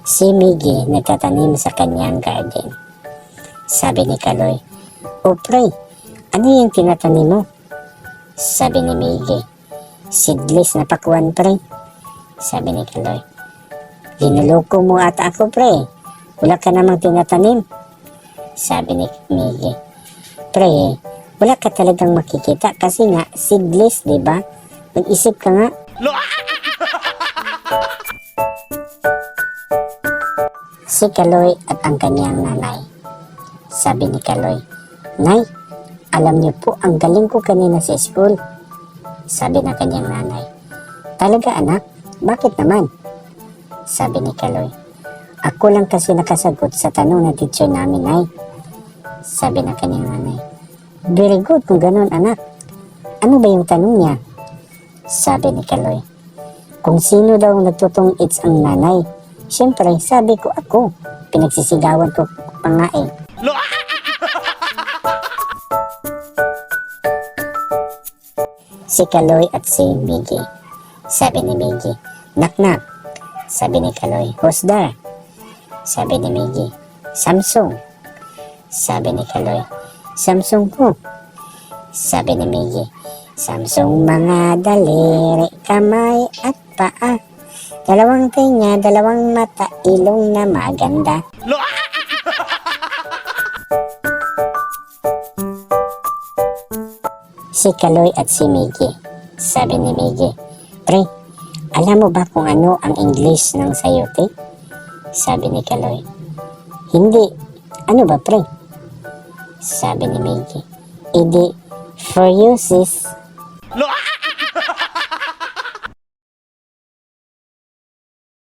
Si Miggy nagtatanim sa kanyang garden. Sabi ni Kaloy, "O pre, ano yung tinatanim mo?" Sabi ni Miggy, "Seedless na pakwan pre." Sabi ni Kaloy, "Linuloko mo ata ako pre, wala ka namang tinatanim." Sabi ni Miggy, "Pre, wala ka talagang makikita kasi nga seedless, di ba? Mag-isip ka nga." Si Kaloy at ang kanyang nanay. Sabi ni Kaloy, "Nay, alam niyo po ang galing ko kanina sa school." Sabi ng kanyang nanay, "Talaga anak? Bakit naman?" Sabi ni Kaloy, "Ako lang kasi nakasagot sa tanong ng teacher namin, Nay." Sabi ng kanyang nanay, "Very good kung ganun anak. Ano ba yung tanong niya?" Sabi ni Kaloy, "Kung sino daw nagtutong it's ang nanay." Siyempre, sabi ko ako. Pinagsisigawan ko pa nga eh. Si Kaloy at si Miggy. Sabi ni Miggy, "Knock knock." Sabi ni Kaloy, "Who's there?" Sabi ni Miggy, "Samsung." Sabi ni Kaloy, "Samsung ko." Sabi ni Miggy, "Samsung mga daliri, kamay at paa. Dalawang tenga, dalawang mata, ilong na maganda." Si Kaloy at si Miggy. Sabi ni Miggy, "Pre, alam mo ba kung ano ang English ng sayote?" Sabi ni Kaloy, "Hindi. Ano ba pre?" Sabi ni Miggy, "Idi, for you sis."